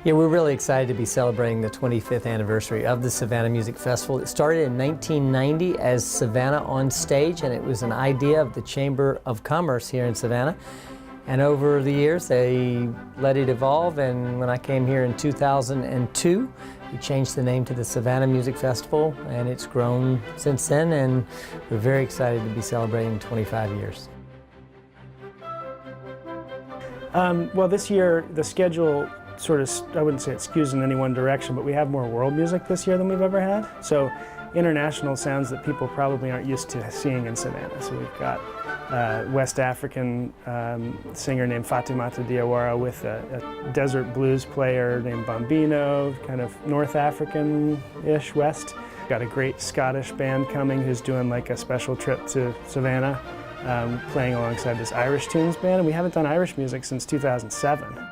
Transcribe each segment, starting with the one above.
Yeah, we're really excited to be celebrating the 25th anniversary of the Savannah Music Festival. It started in 1990 as Savannah on Stage, and it was an idea of the Chamber of Commerce here in Savannah. And over the years, they let it evolve, and when I came here in 2002, we changed the name to the Savannah Music Festival, and it's grown since then, and we're very excited to be celebrating 25 years. Well, this year, the schedule sort of, I wouldn't say it skews in any one direction, but we have more world music this year than we've ever had. So international sounds that people probably aren't used to seeing in Savannah. So we've got West African singer named Fatoumata Diawara with a desert blues player named Bambino, kind of North African-ish West. Got a great Scottish band coming who's doing like a special trip to Savannah, playing alongside this Irish tunes band, and we haven't done Irish music since 2007.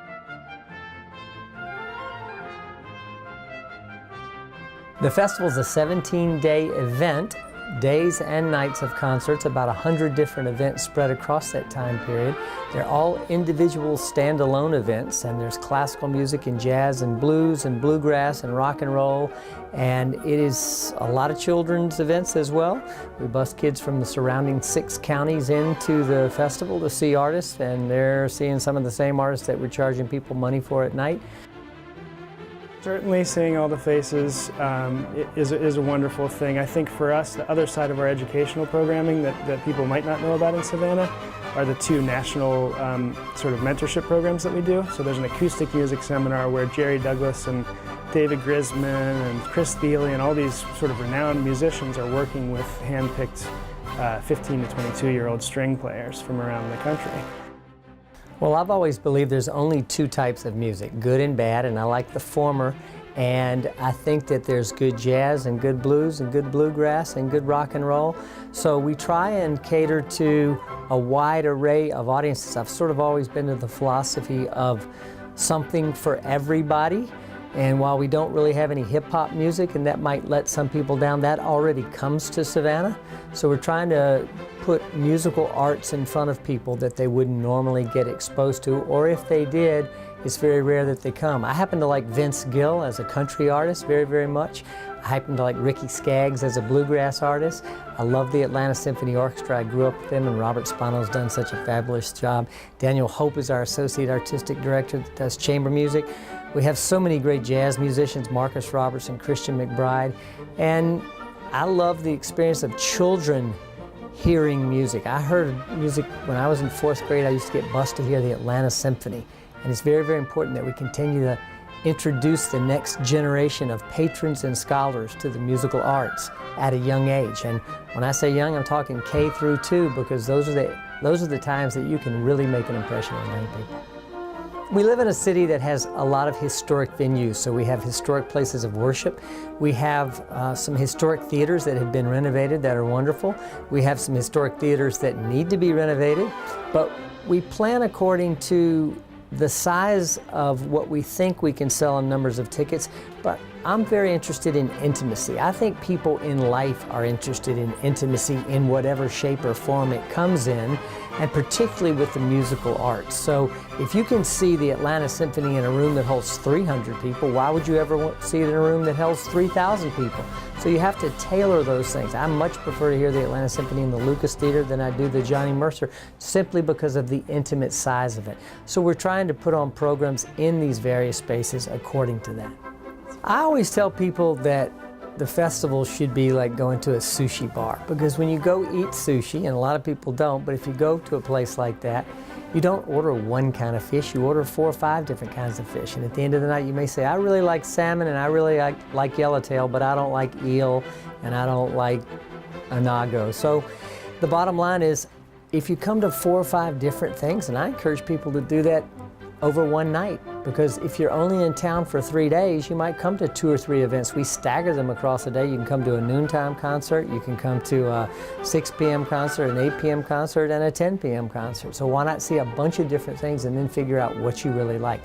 The festival is a 17-day event, days and nights of concerts, about 100 different events spread across that time period. They're all individual standalone events, and there's classical music and jazz and blues and bluegrass and rock and roll, and it is a lot of children's events as well. We bus kids from the surrounding 6 counties into the festival to see artists, and they're seeing some of the same artists that we're charging people money for at night. Certainly seeing all the faces is a wonderful thing. I think for us, the other side of our educational programming that people might not know about in Savannah are the 2 national sort of mentorship programs that we do. So there's an acoustic music seminar where Jerry Douglas and David Grisman and Chris Thiele and all these sort of renowned musicians are working with hand-picked 15 to 22-year-old string players from around the country. Well, I've always believed there's only 2 types of music, good and bad, and I like the former. And I think that there's good jazz and good blues and good bluegrass and good rock and roll. So we try and cater to a wide array of audiences. I've sort of always been to the philosophy of something for everybody. And while we don't really have any hip-hop music, and that might let some people down, that already comes to Savannah. So we're trying to put musical arts in front of people that they wouldn't normally get exposed to, or if they did, it's very rare that they come. I happen to like Vince Gill as a country artist very, very much. I happen to like Ricky Skaggs as a bluegrass artist. I love the Atlanta Symphony Orchestra. I grew up with them, and Robert Spano's done such a fabulous job. Daniel Hope is our Associate Artistic Director that does chamber music. We have so many great jazz musicians, Marcus Robertson, Christian McBride, and I love the experience of children hearing music. I heard music when I was in 4th grade. I used to get bused to hear the Atlanta Symphony, and it's very, very important that we continue to introduce the next generation of patrons and scholars to the musical arts at a young age. And when I say young, I'm talking K through 2, because those are the times that you can really make an impression on young people. We live in a city that has a lot of historic venues, so we have historic places of worship. We have some historic theaters that have been renovated that are wonderful. We have some historic theaters that need to be renovated, but we plan according to the size of what we think we can sell in numbers of tickets, but I'm very interested in intimacy. I think people in life are interested in intimacy in whatever shape or form it comes in, and particularly with the musical arts. So if you can see the Atlanta Symphony in a room that holds 300 people, why would you ever see it in a room that holds 3,000 people? So you have to tailor those things. I much prefer to hear the Atlanta Symphony in the Lucas Theater than I do the Johnny Mercer, simply because of the intimate size of it. So we're trying to put on programs in these various spaces according to that. I always tell people that the festival should be like going to a sushi bar, because when you go eat sushi, and a lot of people don't, but if you go to a place like that, you don't order one kind of fish, you order 4 or 5 different kinds of fish. And at the end of the night, you may say, I really like salmon and I really like yellowtail, but I don't like eel and I don't like anago. So the bottom line is, if you come to 4 or 5 different things, and I encourage people to do that over one night, because if you're only in town for 3 days, you might come to 2 or 3 events. We stagger them across the day. You can come to a noontime concert, you can come to a 6 p.m. concert, an 8 p.m. concert, and a 10 p.m. concert. So why not see a bunch of different things and then figure out what you really like?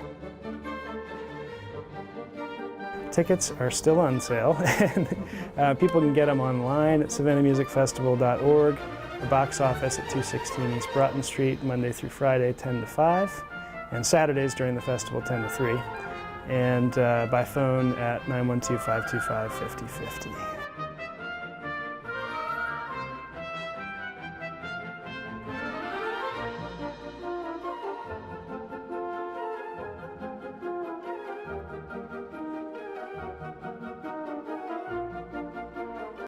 Tickets are still on sale, and people can get them online at savannahmusicfestival.org, the box office at 216 East Broughton Street, Monday through Friday, 10 to 5. And Saturdays during the festival, 10 to 3. and by phone at 912-525-5050.